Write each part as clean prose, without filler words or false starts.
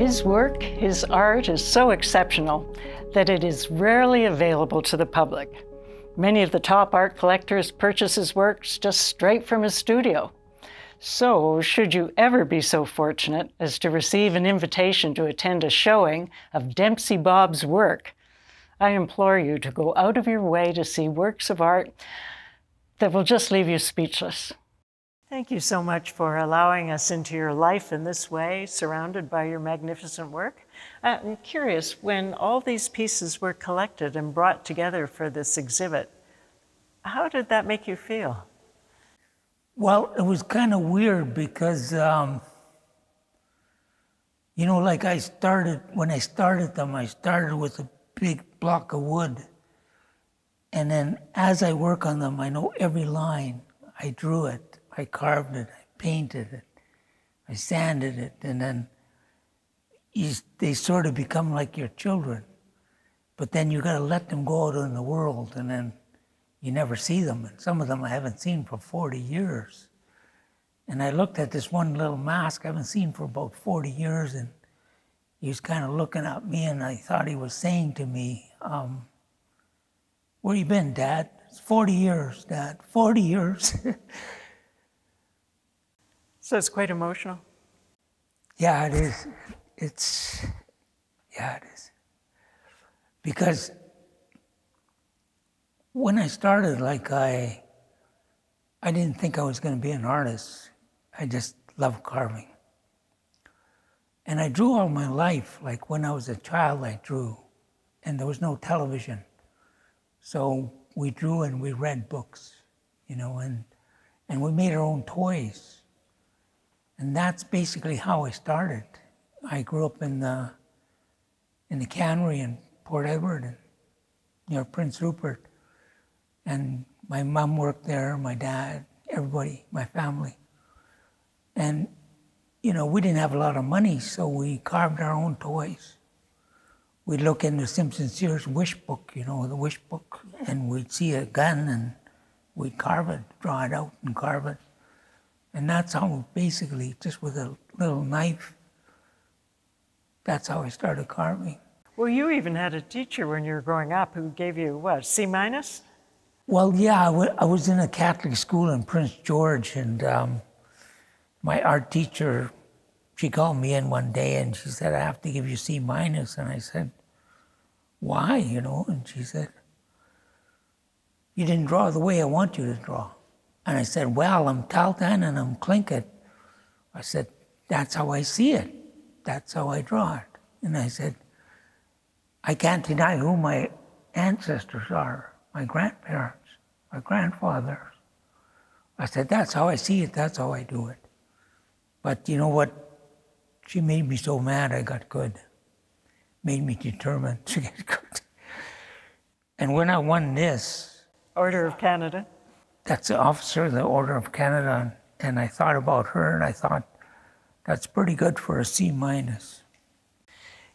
His work, his art is so exceptional that it is rarely available to the public. Many of the top art collectors purchase his works just straight from his studio. So, should you ever be so fortunate as to receive an invitation to attend a showing of Dempsey Bob's work, I implore you to go out of your way to see works of art that will just leave you speechless. Thank you so much for allowing us into your life in this way, surrounded by your magnificent work. I'm curious, when all these pieces were collected and brought together for this exhibit, how did that make you feel? Well, it was kind of weird because, you know, like when I started them, I started with a big block of wood. And then as I work on them, I know every line. I drew it, I carved it, I painted it, I sanded it, and then they sort of become like your children. But then you got to let them go out in the world, and then you never see them. And some of them I haven't seen for 40 years. And I looked at this one little mask I haven't seen for about 40 years, and he was kind of looking at me, and I thought he was saying to me, where you been, Dad? It's 40 years, Dad, 40 years. So it's quite emotional. Yeah, it is. Yeah, it is. Because when I started, like I didn't think I was going to be an artist. I just loved carving. And I drew all my life. Like when I was a child, I drew. And there was no television. So we drew and we read books, you know, and we made our own toys. And that's basically how I started. I grew up in the cannery in Port Edward, and near Prince Rupert. And my mom worked there, my dad, everybody, my family. And, you know, we didn't have a lot of money, so we carved our own toys. We'd look in the Simpson Sears wish book, you know, the wish book, and we'd see a gun and we'd carve it, draw it out and carve it. And that's how, basically, just with a little knife, that's how I started carving. Well, you even had a teacher when you were growing up who gave you, what, C-? Well, yeah, I was in a Catholic school in Prince George, and my art teacher, she called me in one day and she said, I have to give you C-. And I said, why, you know? And she said, you didn't draw the way I want you to draw. And I said, well, I'm Talhtan and I'm Tlingit. I said, that's how I see it. That's how I draw it. And I said, I can't deny who my ancestors are, my grandparents, my grandfathers. I said, that's how I see it, that's how I do it. But you know what? She made me so mad I got good. Made me determined to get good. And when I won this... Order of Canada. That's the officer of the Order of Canada. And I thought about her and I thought, that's pretty good for a C-.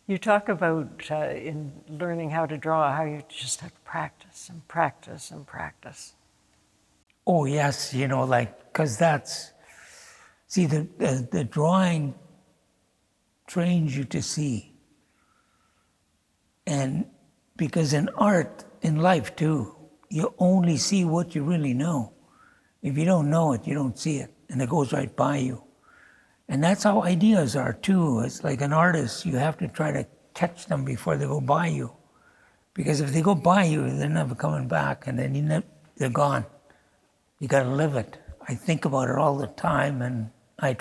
You talk about, in learning how to draw, how you just have to practice and practice and practice. Oh, yes, you know, like, because that's... See, the drawing trains you to see. And because in art, in life too, you only see what you really know. If you don't know it, you don't see it, and it goes right by you. And that's how ideas are too. It's like an artist, you have to try to catch them before they go by you. Because if they go by you, they're never coming back, and then they're gone. You gotta live it. I think about it all the time, and I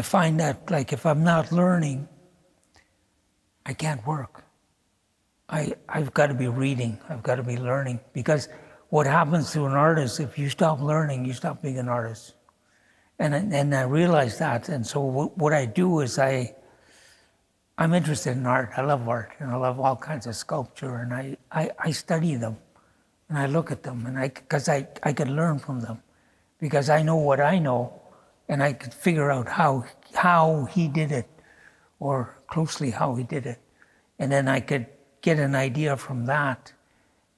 find that, like, if I'm not learning, I can't work. I've got to be reading, I've got to be learning, because what happens to an artist, if you stop learning, you stop being an artist. And I realize that, and so what I do is I'm interested in art, I love art, and I love all kinds of sculpture, and I study them, and I look at them, and because I can learn from them, because I know what I know, and I could figure out how he did it, or closely how he did it. And then I could get an idea from that.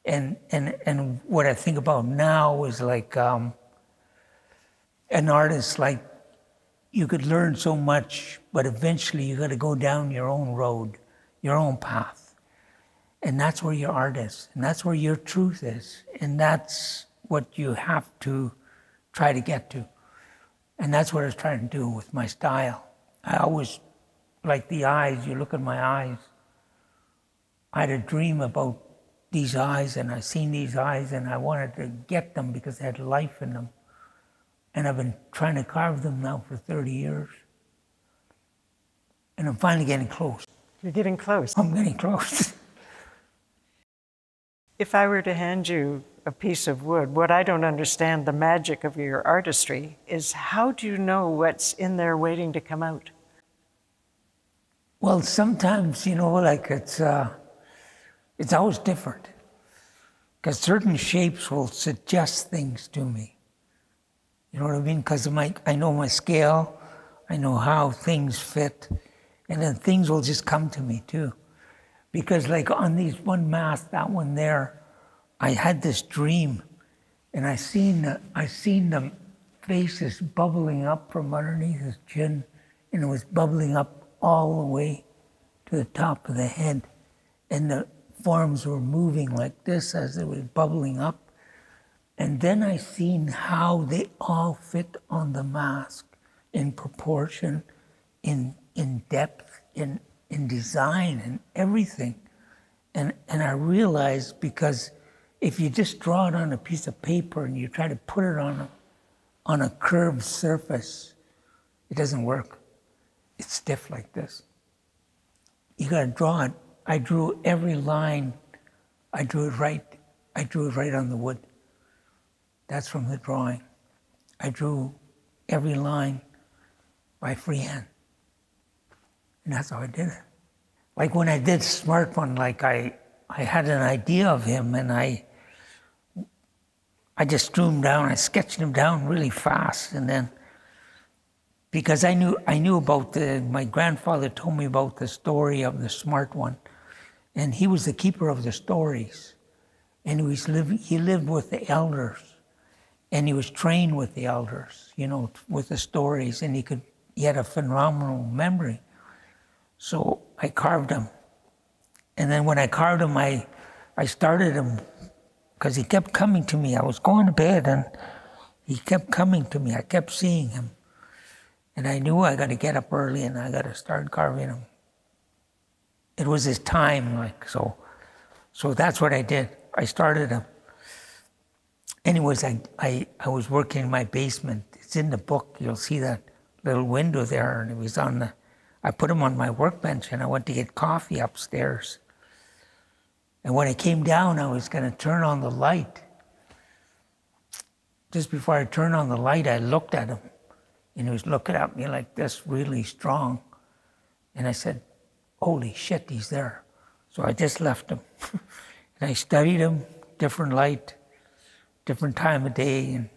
And what I think about now is like an artist like you could learn so much, but eventually you got to go down your own road, your own path. And that's where your art is, and that's where your truth is, and that's what you have to try to get to. And that's what I was trying to do with my style. I always, like the eyes, you look at my eyes, I had a dream about these eyes, and I seen these eyes, and I wanted to get them because they had life in them. And I've been trying to carve them now for 30 years. And I'm finally getting close. You're getting close. I'm getting close. If I were to hand you a piece of wood, what I don't understand the magic of your artistry is how do you know what's in there waiting to come out? Well, sometimes, you know, like it's always different. Because certain shapes will suggest things to me. You know what I mean? Because I know my scale, I know how things fit, and then things will just come to me too. Because like on these one mask, that one there, I had this dream, and I seen the faces bubbling up from underneath his chin, and it was bubbling up all the way to the top of the head, and the forms were moving like this as it was bubbling up. And then I seen how they all fit on the mask in proportion, in depth, in design, and everything. And I realized, because if you just draw it on a piece of paper and you try to put it on a curved surface, it doesn't work. It's stiff like this. You gotta draw it. I drew every line. I drew it right on the wood. That's from the drawing. I drew every line by freehand. And that's how I did it. Like when I did Smart One, like I had an idea of him, and I just drew him down. I sketched him down really fast, and then because I knew about my grandfather told me about the story of the Smart One, and he was the keeper of the stories, and he lived with the elders, and he was trained with the elders, you know, with the stories, and he had a phenomenal memory. So I carved him. And then when I carved him, I started him, because he kept coming to me. I was going to bed, and he kept coming to me. I kept seeing him. And I knew I got to get up early, and I got to start carving him. It was his time, like, so that's what I did. I started him. Anyways, I was working in my basement. It's in the book. You'll see that little window there, and it was I put him on my workbench, and I went to get coffee upstairs. And when I came down, I was going to turn on the light. Just before I turned on the light, I looked at him, and he was looking at me like this, really strong. And I said, holy shit, he's there. So I just left him. And I studied him, different light, different time of day, and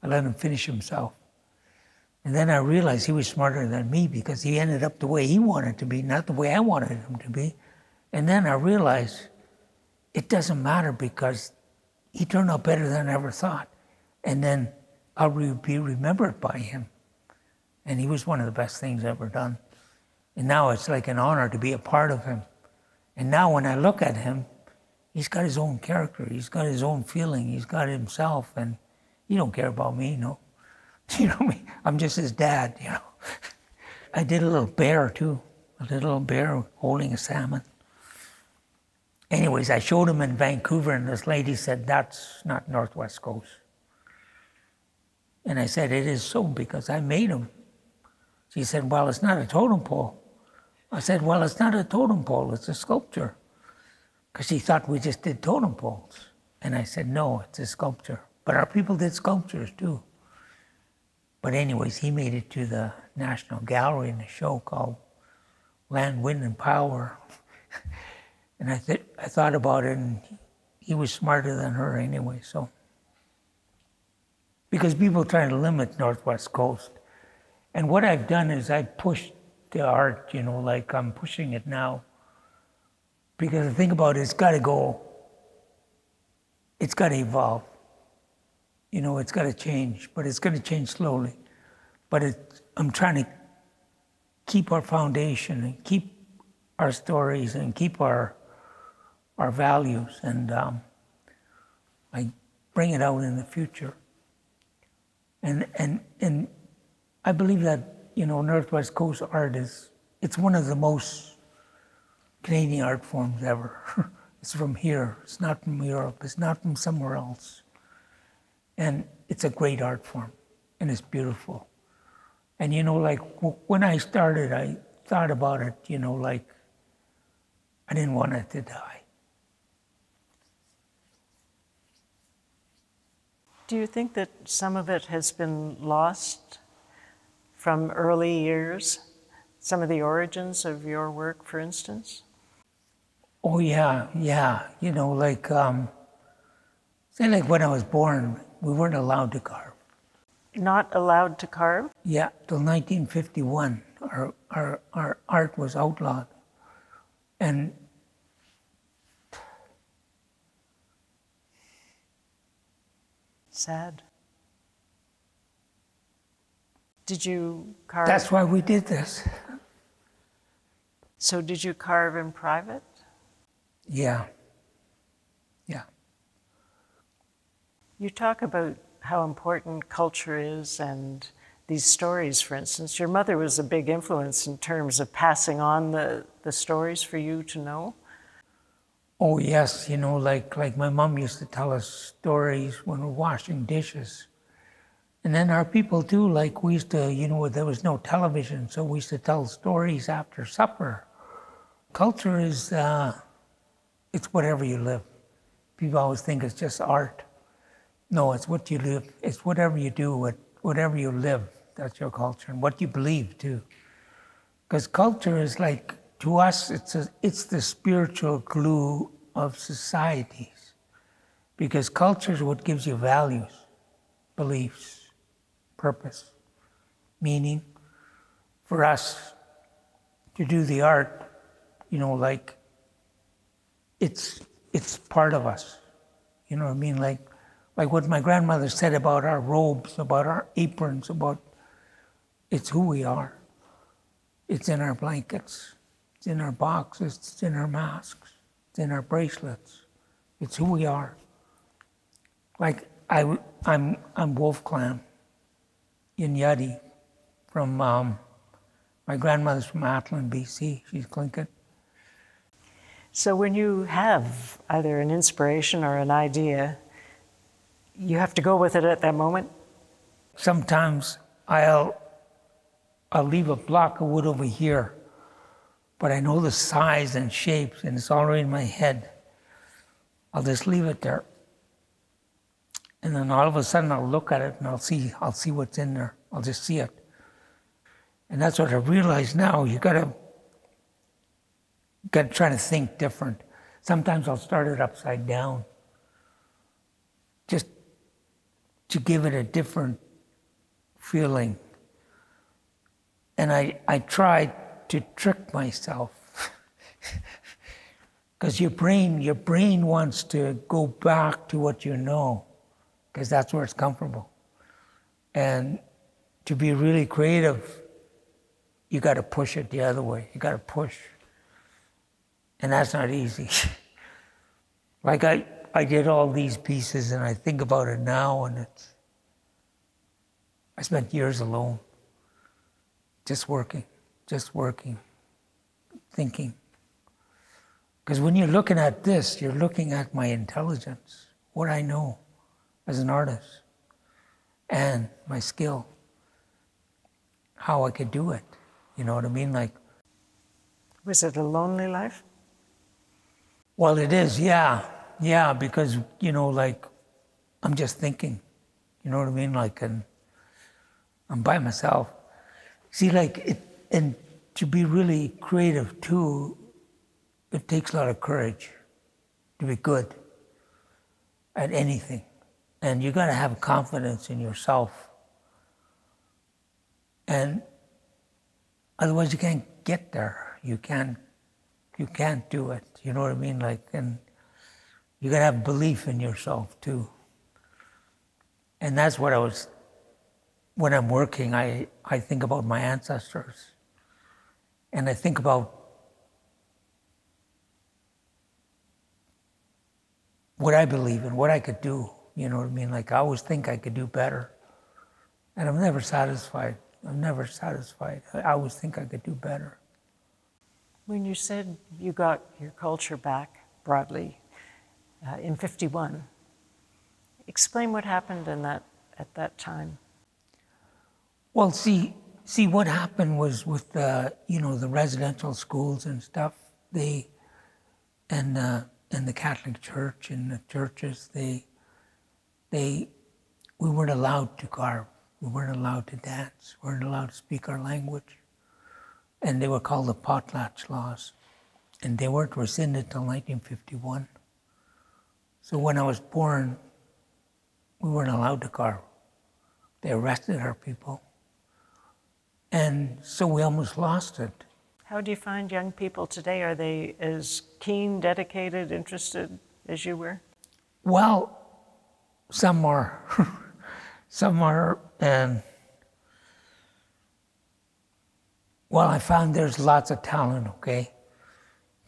I let him finish himself. And then I realized he was smarter than me, because he ended up the way he wanted to be, not the way I wanted him to be. And then I realized it doesn't matter, because he turned out better than I ever thought. And then I'll be remembered by him. And he was one of the best things ever done. And now it's like an honor to be a part of him. And now when I look at him, he's got his own character. He's got his own feeling. He's got himself. And he don't care about me, no. You know me? I'm just his dad, you know. I did a little bear too. A little bear holding a salmon. Anyways, I showed him in Vancouver, and this lady said, that's not Northwest Coast. And I said, it is so, because I made him. She said, well, it's not a totem pole. I said, well, it's not a totem pole, it's a sculpture. Because she thought we just did totem poles. And I said, no, it's a sculpture. But our people did sculptures too. But anyways, he made it to the National Gallery in a show called Land, Wind, and Power. And I thought about it, and he was smarter than her anyway, so. Because people try to limit Northwest Coast. And what I've done is I've pushed the art, you know, like I'm pushing it now. Because the thing about it, it's got to go, it's got to evolve. You know, it's got to change, but it's going to change slowly. but I'm trying to keep our foundation and keep our stories and keep our values, and like bring it out in the future. And I believe that, you know, Northwest Coast art it's one of the most Canadian art forms ever. It's from here. It's not from Europe. It's not from somewhere else. And it's a great art form, and it's beautiful. And, you know, like when I started, I thought about it, you know, like I didn't want it to die. Do you think that some of it has been lost from early years? Some of the origins of your work, for instance? Oh, yeah. You know, like, say like when I was born, we weren't allowed to carve. Not allowed to carve? Yeah, till 1951, our art was outlawed. And sad. Did you carve? that's why we did this. So did you carve in private? Yeah. You talk about how important culture is and these stories, for instance. Your mother was a big influence in terms of passing on the stories for you to know. Oh, yes, you know, like my mom used to tell us stories when we were washing dishes. And then our people too, like we used to, you know, there was no television, so we used to tell stories after supper. Culture is, it's whatever you live. People always think it's just art. No, it's what you live. It's whatever you do, whatever you live, that's your culture, and what you believe too. Because culture is like, to us, it's the spiritual glue of societies. Because culture is what gives you values, beliefs, purpose, meaning. For us to do the art, you know, like, it's part of us. You know what I mean? Like what my grandmother said about our robes, about our aprons, it's who we are. It's in our blankets, it's in our boxes, it's in our masks, it's in our bracelets. It's who we are. Like I'm Wolf Clan in Yuddy from, my grandmother's from Talhtan, BC, she's Tlingit. So when you have either an inspiration or an idea, you have to go with it at that moment? Sometimes I'll leave a block of wood over here, but I know the size and shapes and it's already in my head. I'll just leave it there. And then all of a sudden I'll look at it and I'll see what's in there. I'll just see it. And that's what I realize now. You gotta try to think different. Sometimes I'll start it upside down, just to give it a different feeling. And I try to trick myself. Because your brain wants to go back to what you know, because that's where it's comfortable. And to be really creative, you got to push it the other way. You got to push. And that's not easy. Like I did all these pieces and I think about it now, and I spent years alone, just working, thinking. Because when you're looking at this, you're looking at my intelligence, what I know as an artist, and my skill, how I could do it. You know what I mean? Like, was it a lonely life? Well, it is, yeah. Yeah, because, you know, like, I'm just thinking, you know what I mean? Like, and I'm by myself. See, like, and to be really creative too, it takes a lot of courage to be good at anything. And you got to have confidence in yourself. And otherwise you can't get there. You can't do it. You know what I mean? Like, and you got to have belief in yourself too. And that's what I was when I'm working, I think about my ancestors. And I think about what I believe in, what I could do. You know what I mean? Like, I always think I could do better. And I'm never satisfied. I'm never satisfied. I always think I could do better. When you said you got your culture back broadly in '51, explain what happened at that time. Well, see, what happened was with the residential schools and stuff. And the Catholic Church and the churches, we weren't allowed to carve. We weren't allowed to dance. We weren't allowed to speak our language. And they were called the potlatch laws. And they weren't rescinded until 1951. So when I was born, we weren't allowed to carve. They arrested our people. And so we almost lost it. How do you find young people today? Are they as keen, dedicated, interested as you were? Well, some are. Some are, and well, I found there's lots of talent, okay?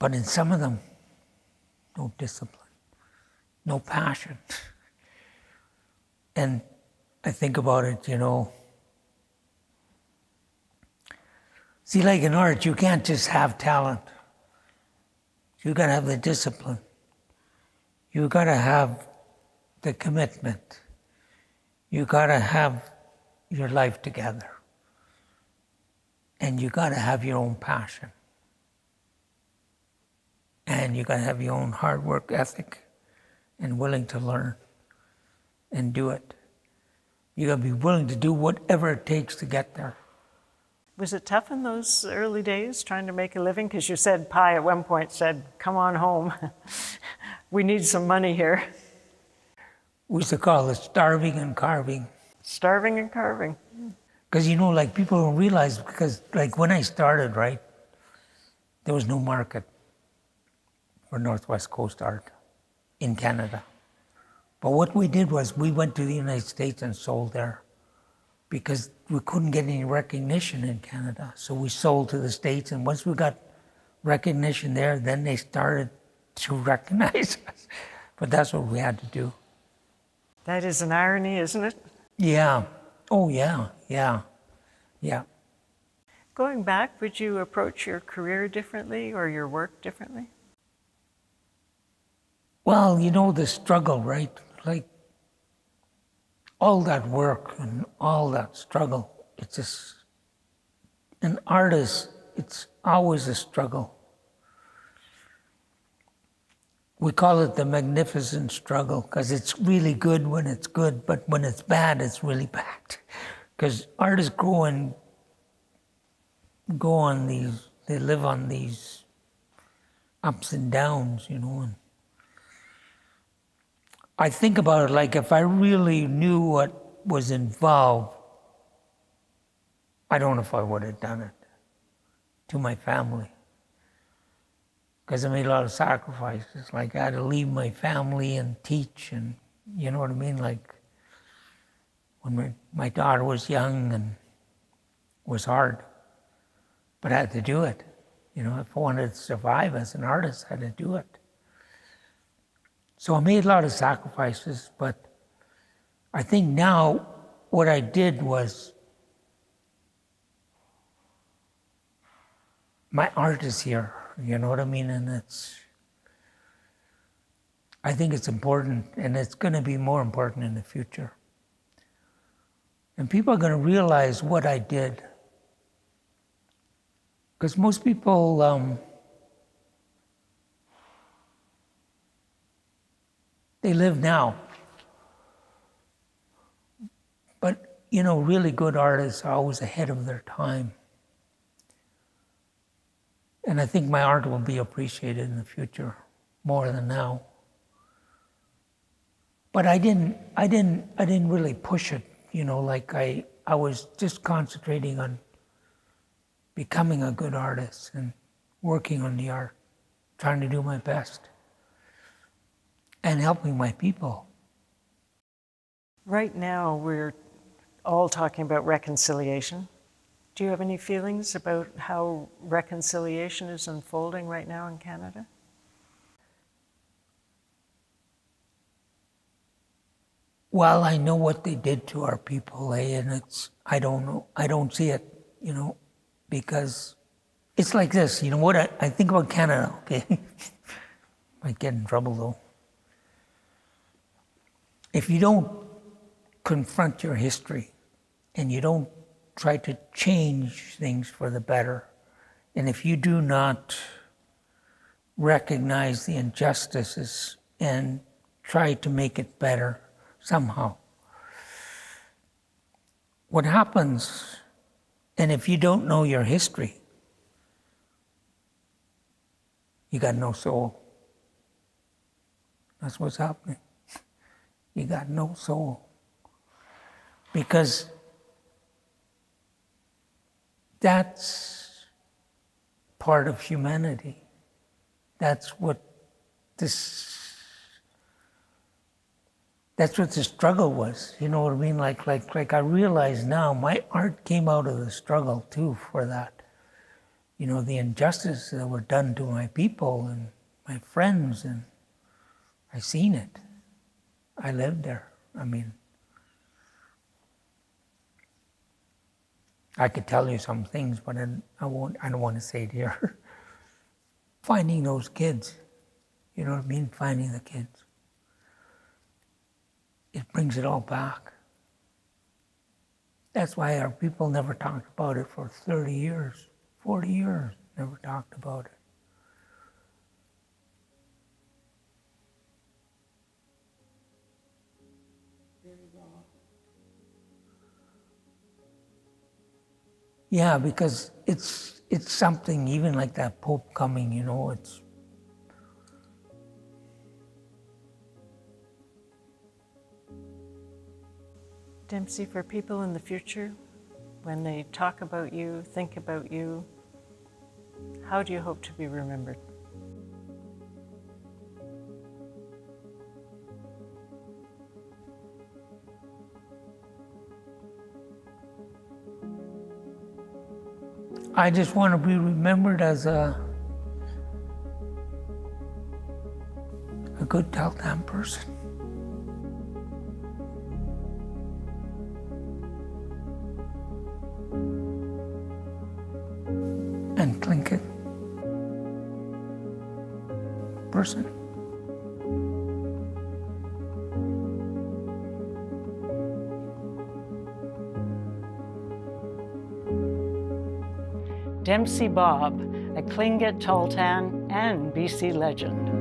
But in some of them, no discipline, no passion. And I think about it, see, like in art, you can't just have talent. You gotta have the discipline. You gotta have the commitment. You gotta have your life together. And you gotta have your own passion. And you gotta have your own hard work ethic and willing to learn and do it. You gotta be willing to do whatever it takes to get there. Was it tough in those early days trying to make a living? Because you said Pi at one point said, "Come on home. We need some money here." We used to call it starving and carving. Starving and carving. Because, like, people don't realize, because, like, when I started, right, there was no market for Northwest Coast art in Canada. But what we did was we went to the United States and sold there because we couldn't get any recognition in Canada. So we sold to the States, and once we got recognition there, then they started to recognize us. But that's what we had to do. That is an irony, isn't it? Yeah. Oh, yeah. Yeah. Going back, would you approach your career differently or your work differently? Well, the struggle, right? Like, all that work and all that struggle, it's just, an artist, it's always a struggle. We call it the magnificent struggle because it's really good when it's good, but when it's bad, it's really bad. Because artists they live on these ups and downs, and I think about it like if I really knew what was involved, I don't know if I would have done it to my family. Because I made a lot of sacrifices. Like, I had to leave my family and teach, and you know what I mean? Like, when my daughter was young, and it was hard, but I had to do it. If I wanted to survive as an artist, I had to do it. So I made a lot of sacrifices, but I think now what I did was, my art is here, you know what I mean? And I think it's important, and it's going to be more important in the future. And people are going to realize what I did. Because most people, they live now. But, really good artists are always ahead of their time. And I think my art will be appreciated in the future more than now. But I didn't really push it, like I was just concentrating on becoming a good artist and working on the art, trying to do my best, and helping my people. Right now, we're all talking about reconciliation. Do you have any feelings about how reconciliation is unfolding right now in Canada? Well, I know what they did to our people, and I don't know, I don't see it, because it's like this, what I think about Canada, okay? Might get in trouble though. If you don't confront your history and you don't try to change things for the better, and if you do not recognize the injustices and try to make it better somehow, what happens, and if you don't know your history, you got no soul. That's what's happening. You got no soul. Because that's part of humanity. That's what the struggle was. You know what I mean? Like I realize now, my art came out of the struggle too for that. The injustices that were done to my people and my friends, and I seen it. I lived there. I mean, I could tell you some things, but I don't want to say it here. Finding those kids, you know what I mean? Finding the kids. It brings it all back. That's why our people never talked about it for 30 years, 40 years, never talked about it. Yeah, because it's something, even like that Pope coming, it's... Dempsey, for people in the future, when they talk about you, think about you, how do you hope to be remembered? I just want to be remembered as a good Talhtan person. And Tlingit person. Dempsey Bob, a Tlingit, Talhtan, and BC legend.